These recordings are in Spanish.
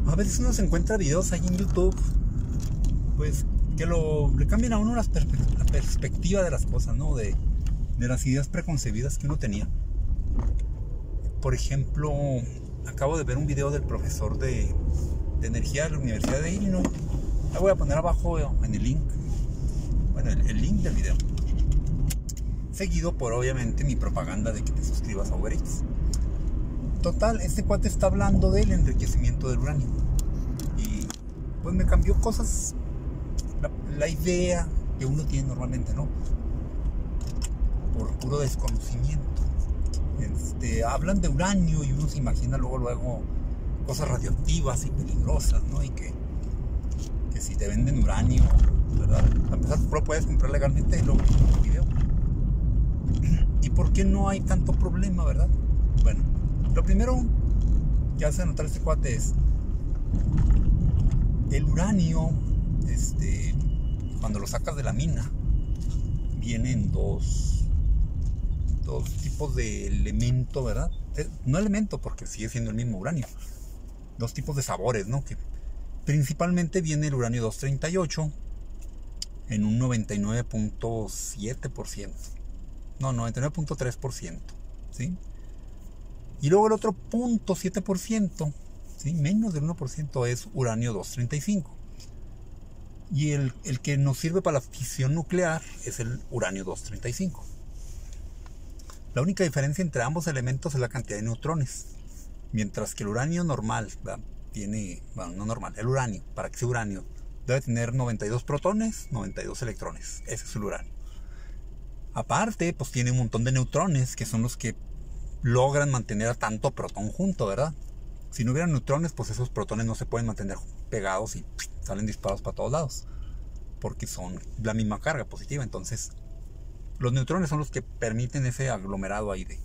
A veces uno se encuentra videos ahí en YouTube, pues que le cambian a uno la perspectiva de las cosas, ¿no? De las ideas preconcebidas que uno tenía. Por ejemplo, acabo de ver un video del profesor de energía de la Universidad de Illinois. La voy a poner abajo en el link. Bueno, el link del video. Seguido por, obviamente, mi propaganda de que te suscribas a Uber Eats. Total, este cuate está hablando del enriquecimiento del uranio. Y pues me cambió cosas, la idea que uno tiene normalmente, ¿no? Por puro desconocimiento. Hablan de uranio y uno se imagina luego cosas radioactivas y peligrosas, ¿no? Y que si te venden uranio, ¿verdad? A empezar, lo puedes comprar legalmente, lo video. ¿Y por qué no hay tanto problema, verdad? Bueno, lo primero que hace notar este cuate es el uranio, cuando lo sacas de la mina, vienen dos tipos de elemento, ¿verdad? No elemento, porque sigue siendo el mismo uranio. Dos tipos de sabores, ¿no? Que principalmente viene el uranio 238 en un 99.7%. No, 99.3%, ¿sí? Y luego el otro 0.7%, ¿sí? Menos del 1% es uranio 235. Y el que nos sirve para la fisión nuclear es el uranio 235. La única diferencia entre ambos elementos es la cantidad de neutrones. Mientras que el uranio normal, ¿verdad? No normal, el uranio, para que sea uranio, debe tener 92 protones, 92 electrones. Ese es el uranio. Aparte, pues tiene un montón de neutrones, que son los que logran mantener a tanto protón junto, ¿verdad? Si no hubiera neutrones, pues esos protones no se pueden mantener pegados y salen disparados para todos lados, porque son la misma carga positiva. Entonces, los neutrones son los que permiten ese aglomerado ahí de...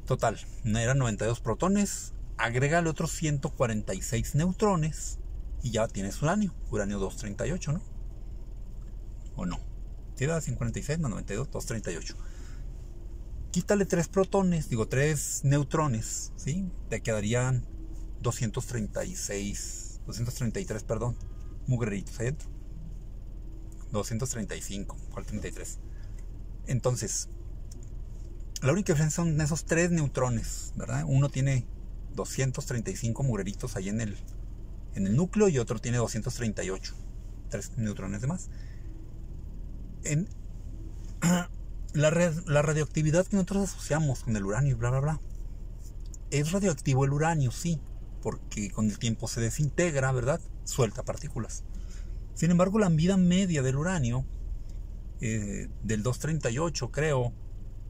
Total, eran 92 protones, agrégale otros 146 neutrones y ya tienes uranio 238, ¿no? ¿O no? Si era 146 más 92, 238. Quítale 3 neutrones, ¿sí? Te quedarían 233, mugreritos ahí dentro. 235, ¿cuál 33? Entonces, la única diferencia son esos 3 neutrones, ¿verdad? Uno tiene 235 mugreritos ahí en el núcleo y otro tiene 238, 3 neutrones de más. La radioactividad que nosotros asociamos con el uranio, bla bla bla, es radioactivo el uranio, sí, porque con el tiempo se desintegra, ¿verdad? Suelta partículas. Sin embargo, la vida media del uranio, del 238, creo,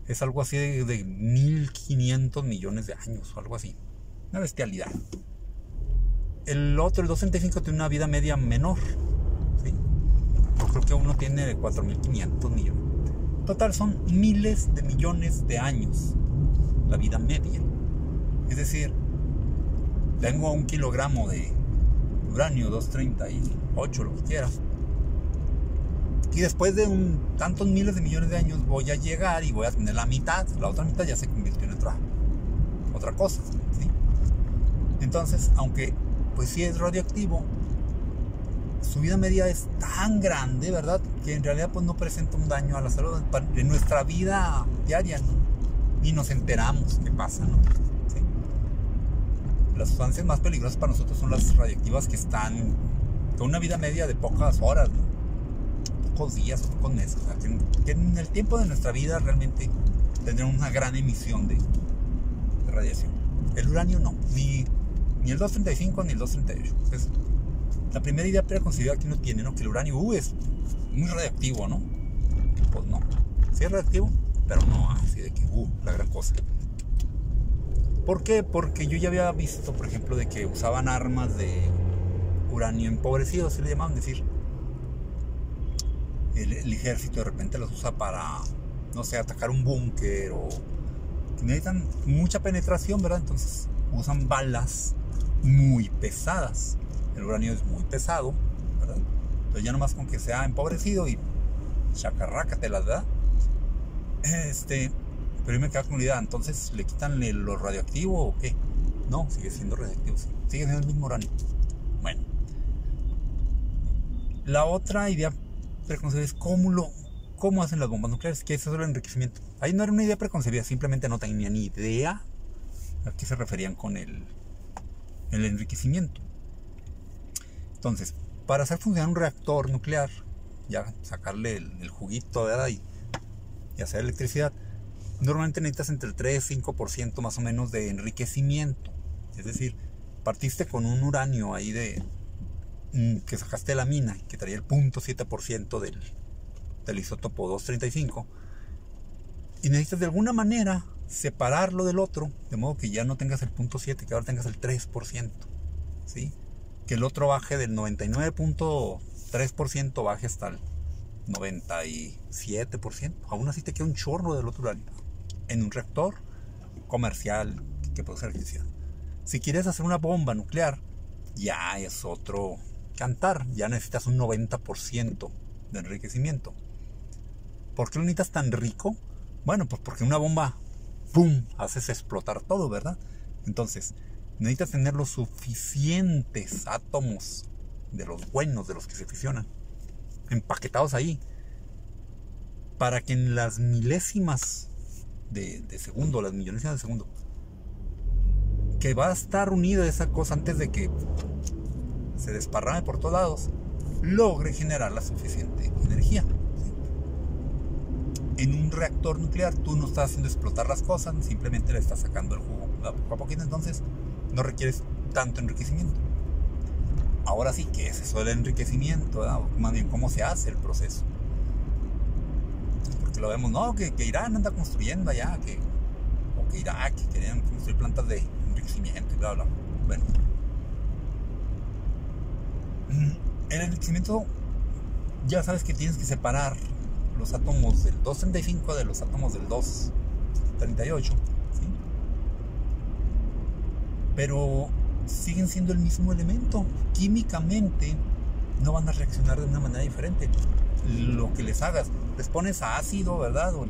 es algo así de 1500 millones de años o algo así. Una bestialidad. El 235, tiene una vida media menor, ¿sí? Yo creo que uno tiene 4500 millones. Total, son miles de millones de años la vida media. Es decir, tengo 1 kilogramo de uranio 238, lo que quieras, y después de tantos miles de millones de años voy a llegar y voy a tener la mitad. La otra mitad ya se convirtió en otra cosa, ¿sí? Entonces, aunque pues sí es radioactivo, su vida media es tan grande, ¿verdad?, que en realidad pues no presenta un daño a la salud en nuestra vida diaria, ¿no? Ni nos enteramos qué pasa, ¿no? ¿Sí? Las sustancias más peligrosas para nosotros son las radioactivas, que están con una vida media de pocas horas, ¿no? Pocos días, pocos meses, o sea, que en el tiempo de nuestra vida realmente tendrán una gran emisión de radiación. El uranio no, ni el 235 ni el 238. Entonces, la primera idea preconcebida que uno tiene, ¿no?, que el uranio es muy radioactivo, ¿no? Pues no, sí es radioactivo, pero no así de que la gran cosa. ¿Por qué? Porque yo ya había visto, por ejemplo, de que usaban armas de uranio empobrecido, así le llamaban, decir, el ejército de repente los usa para, no sé, atacar un búnker, o necesitan mucha penetración, ¿verdad? Entonces usan balas muy pesadas. El uranio es muy pesado, ¿verdad? Entonces ya nomás con que sea empobrecido y chacarrácatelas, ¿verdad? Pero yo me quedo con la idea, entonces, ¿le quitan lo radioactivo o qué? No, sigue siendo radioactivo, sí. Sigue siendo el mismo uranio. Bueno. La otra idea preconcebida es cómo hacen las bombas nucleares, que es eso el enriquecimiento. Ahí no era una idea preconcebida, simplemente no tenían ni idea a qué se referían con el enriquecimiento. Entonces, para hacer funcionar un reactor nuclear, ya sacarle el juguito, ¿verdad? Y hacer electricidad, normalmente necesitas entre el 3 y 5% más o menos de enriquecimiento. Es decir, partiste con un uranio ahí que sacaste de la mina, que traía el 0.7% del isótopo 235, y necesitas de alguna manera separarlo del otro, de modo que ya no tengas el 0.7, que ahora tengas el 3%, ¿sí? Que el otro baje del 99.3%, baje hasta el 97%. Aún así te queda un chorro del otro uranio en un reactor comercial que produce electricidad. Si quieres hacer una bomba nuclear, ya es otro cantar. Ya necesitas un 90% de enriquecimiento. ¿Por qué lo necesitas tan rico? Bueno, pues porque una bomba, ¡pum!, haces explotar todo, ¿verdad? Entonces, necesitas tener los suficientes átomos de los buenos, de los que se fisionan, empaquetados ahí, para que en las milésimas de segundo, las millonésimas de segundo, que va a estar unida esa cosa antes de que se desparrame por todos lados, logre generar la suficiente energía. En un reactor nuclear tú no estás haciendo explotar las cosas, simplemente le estás sacando el jugo poco a poquito, entonces no requieres tanto enriquecimiento. Ahora sí, ¿qué es eso del enriquecimiento? Más bien, ¿cómo se hace el proceso? Porque lo vemos, no, que Irán anda construyendo allá, o que Irak, que querían construir plantas de enriquecimiento y bla, bla. Bueno, el enriquecimiento, ya sabes que tienes que separar los átomos del 235 de los átomos del 238, ¿sí? Pero siguen siendo el mismo elemento. Químicamente no van a reaccionar de una manera diferente. Lo que les hagas, les pones a ácido, ¿verdad? O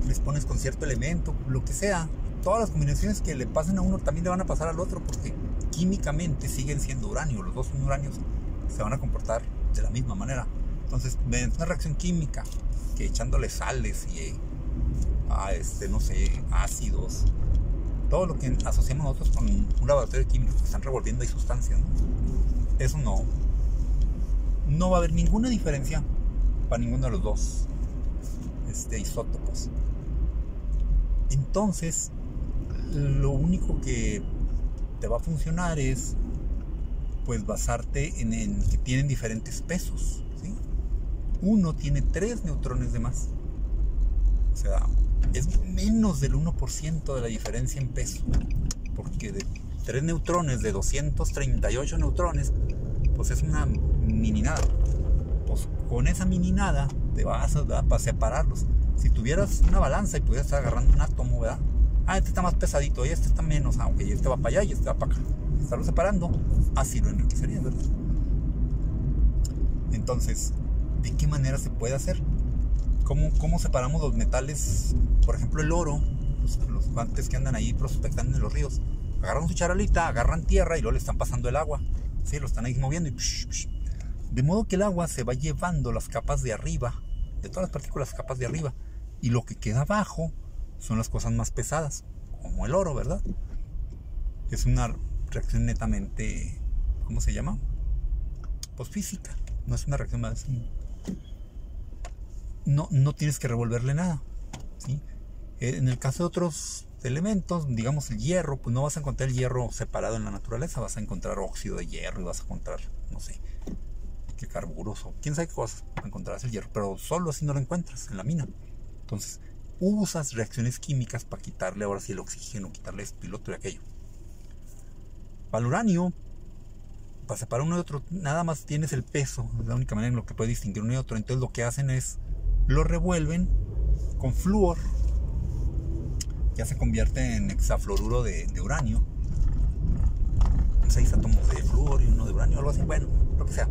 les pones con cierto elemento, lo que sea. Todas las combinaciones que le pasen a uno también le van a pasar al otro, porque químicamente siguen siendo uranio. Los dos son uranios, se van a comportar de la misma manera. Entonces, mediante una reacción química, que echándole sales y no sé, ácidos, todo lo que asociamos nosotros con un laboratorio químico, que están revolviendo ahí sustancias, ¿no? Eso no va a haber ninguna diferencia para ninguno de los dos isótopos. Entonces, lo único que te va a funcionar es pues basarte en que tienen diferentes pesos, ¿sí? Uno tiene 3 neutrones de más. O sea, es menos del 1% de la diferencia en peso. Porque de 3 neutrones, de 238 neutrones, pues es una mini nada. Pues con esa mini nada te vas a dar para separarlos. Si tuvieras una balanza y pudieras estar agarrando un átomo, ¿verdad? Este está más pesadito y este está menos, aunque este va para allá y este va para acá. Estarlo separando, así lo enriquecerías, ¿verdad? Entonces, ¿de qué manera se puede hacer? ¿Cómo separamos los metales? Por ejemplo, el oro, los guantes que andan ahí prospectando en los ríos, agarran su charolita, agarran tierra y luego le están pasando el agua, ¿sí? Lo están ahí moviendo y de modo que el agua se va llevando las capas de arriba, de todas las partículas, capas de arriba, y lo que queda abajo son las cosas más pesadas, como el oro, ¿verdad? Es una reacción netamente, ¿cómo se llama? Pues física, no es una reacción más. No tienes que revolverle nada, ¿sí? En el caso de otros elementos, digamos el hierro, pues no vas a encontrar el hierro separado en la naturaleza, vas a encontrar óxido de hierro y vas a encontrar, no sé, qué carburos o quién sabe qué cosas encontrarás el hierro, pero solo así no lo encuentras en la mina. Entonces usas reacciones químicas para quitarle ahora sí el oxígeno, quitarle esto y lo otro y aquello. Para el uranio, para separar uno de otro, nada más tienes el peso, es la única manera en lo que puedes distinguir uno de otro. Entonces lo que hacen es, lo revuelven con flúor, ya se convierte en hexafluoruro de uranio, 6 átomos de flúor y uno de uranio, algo así, bueno, lo que sea.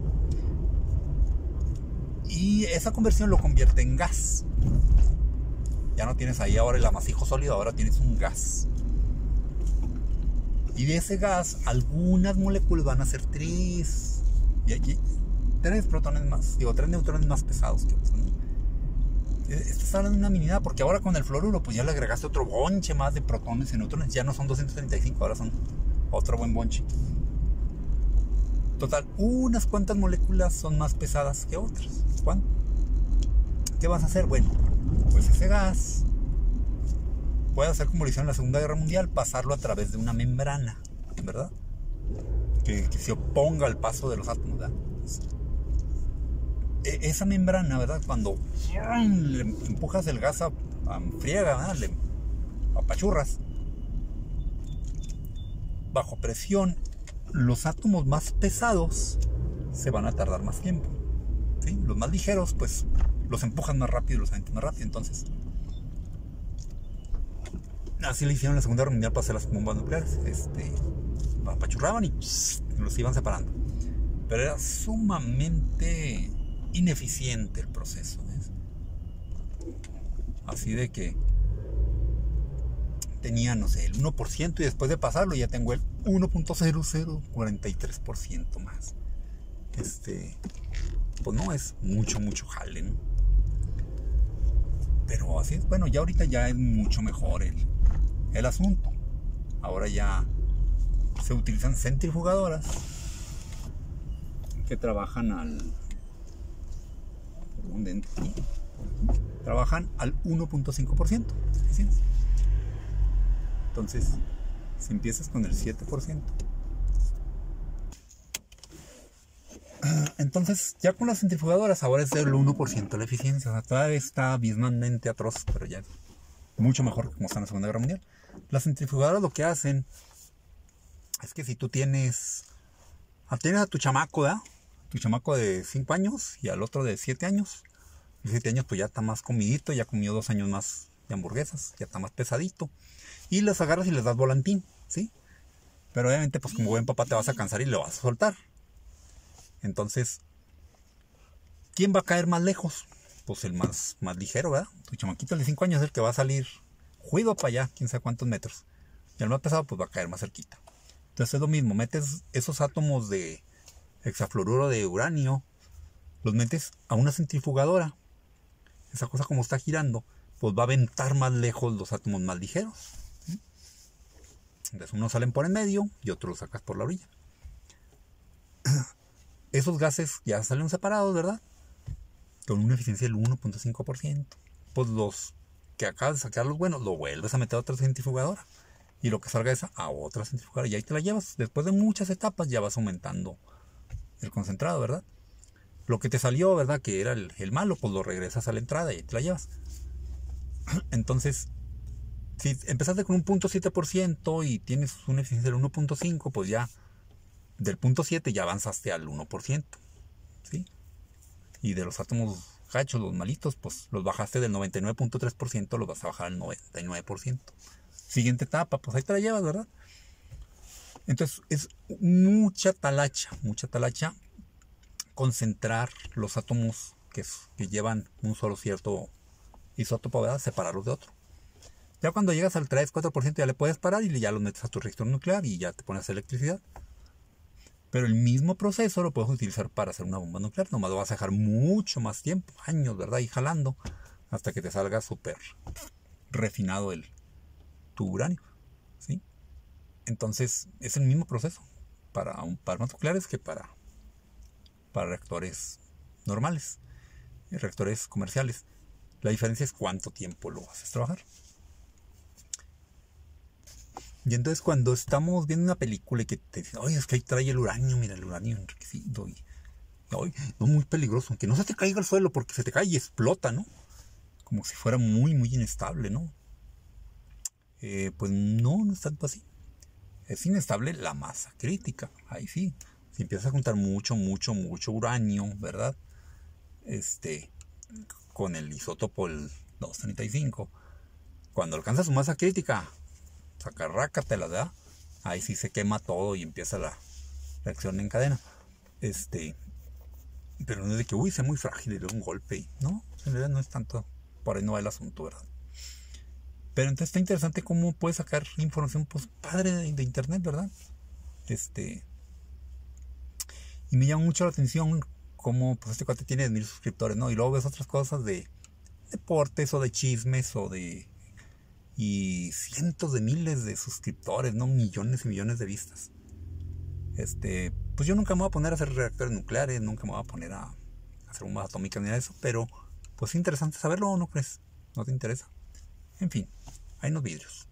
Y esa conversión lo convierte en gas. Ya no tienes ahí ahora el amasijo sólido, ahora tienes un gas. Y de ese gas, algunas moléculas van a ser tres. Y aquí, tres protones más, tres neutrones más pesados que otros, ¿no? Estás hablando de una minidad, porque ahora con el fluoruro, pues ya le agregaste otro bonche más de protones y neutrones. Ya no son 235, ahora son otro buen bonche. Total, unas cuantas moléculas son más pesadas que otras. ¿Cuánto? ¿Qué vas a hacer? Bueno, pues ese gas puede hacer como lo hicieron en la Segunda Guerra Mundial, pasarlo a través de una membrana, ¿verdad? Que se oponga al paso de los átomos, ¿verdad? Esa membrana, ¿verdad? Cuando le empujas el gas a friega, ¿verdad? Le apachurras. Bajo presión, los átomos más pesados se van a tardar más tiempo, ¿sí? Los más ligeros, pues, los empujan más rápido y los avientan más rápido. Entonces, así le hicieron en la Segunda Guerra Mundial para hacer las bombas nucleares. Apachurraban y los iban separando. Pero era sumamente ineficiente el proceso, ¿ves? Así de que tenía, no sé, el 1% y después de pasarlo ya tengo el 1.0043% más. Pues no, es mucho jale, ¿no? Pero así es, bueno, ya ahorita ya es mucho mejor el asunto. Ahora ya se utilizan centrifugadoras que trabajan trabajan al 1.5%. ¿Sí? Entonces, si empiezas con el 7%, entonces ya con las centrifugadoras ahora es del 1% la eficiencia. O sea, todavía está abismalmente atroz, pero ya es mucho mejor que como está en la Segunda Guerra Mundial. Las centrifugadoras lo que hacen es que si tú tienes a tu chamaco, ¿verdad? Tu chamaco de 5 años y al otro de 7 años. De 7 años pues ya está más comidito, ya comió 2 años más de hamburguesas, ya está más pesadito. Y los agarras y les das volantín, ¿sí? Pero obviamente pues como buen papá te vas a cansar y lo vas a soltar. Entonces, ¿quién va a caer más lejos? Pues el más ligero, ¿verdad? Tu chamaquito de 5 años es el que va a salir juido para allá, quién sabe cuántos metros. Y el más pesado pues va a caer más cerquita. Entonces es lo mismo, metes esos átomos de hexafluoruro de uranio, los metes a una centrifugadora. Esa cosa como está girando, pues va a aventar más lejos los átomos más ligeros. ¿Sí? Entonces unos salen por en medio y otros los sacas por la orilla. Esos gases ya salen separados, ¿verdad? Con una eficiencia del 1.5%. Pues los que acabas de sacar los buenos, lo vuelves a meter a otra centrifugadora. Y lo que salga esa a otra centrifugadora. Y ahí te la llevas. Después de muchas etapas ya vas aumentando el concentrado, ¿verdad? Lo que te salió, ¿verdad? Que era el malo, pues lo regresas a la entrada y ahí te la llevas. Entonces, si empezaste con un 0.7% y tienes una eficiencia del 1.5%, pues ya del 0.7 ya avanzaste al 1%, ¿sí? Y de los átomos gachos, los malitos, pues los bajaste del 99.3%, los vas a bajar al 99%. Siguiente etapa, pues ahí te la llevas, ¿verdad? Entonces es mucha talacha concentrar los átomos que llevan un solo cierto isótopo, ¿verdad? Separarlos de otro. Ya cuando llegas al 3-4% ya le puedes parar y ya los metes a tu reactor nuclear y ya te pones electricidad. Pero el mismo proceso lo puedes utilizar para hacer una bomba nuclear. Nomás lo vas a dejar mucho más tiempo, años, ¿verdad? Y jalando hasta que te salga súper refinado tu uranio, ¿sí? Entonces es el mismo proceso para armas nucleares que para reactores normales, reactores comerciales. La diferencia es cuánto tiempo lo haces trabajar. Y entonces cuando estamos viendo una película y que te dicen, oye, es que ahí trae el uranio, mira el uranio enriquecido y oye, no, muy peligroso, aunque no se te caiga al suelo porque se te cae y explota, ¿no? Como si fuera muy inestable, ¿no? Pues no es tanto así. Es inestable la masa crítica, ahí sí. Si empiezas a juntar mucho uranio, ¿verdad? Con el isótopo el 235, cuando alcanza su masa crítica, sacarrácatela, ¿verdad? Ahí sí se quema todo y empieza la reacción en cadena. Pero no es de que, sea muy frágil y de un golpe. No, en realidad no es tanto, por ahí no va el asunto, ¿verdad? Pero entonces está interesante cómo puedes sacar información pues padre de internet, ¿verdad? Y me llama mucho la atención cómo pues este cuate tiene 1000 suscriptores, ¿no? Y luego ves otras cosas de deportes o de chismes o de... Y cientos de miles de suscriptores, ¿no? Millones y millones de vistas. Pues yo nunca me voy a poner a hacer reactores nucleares, nunca me voy a poner a hacer bombas atómicas ni nada de eso, pero pues es interesante saberlo, ¿o no crees? ¿No te interesa? En fin, hay unos vidrios.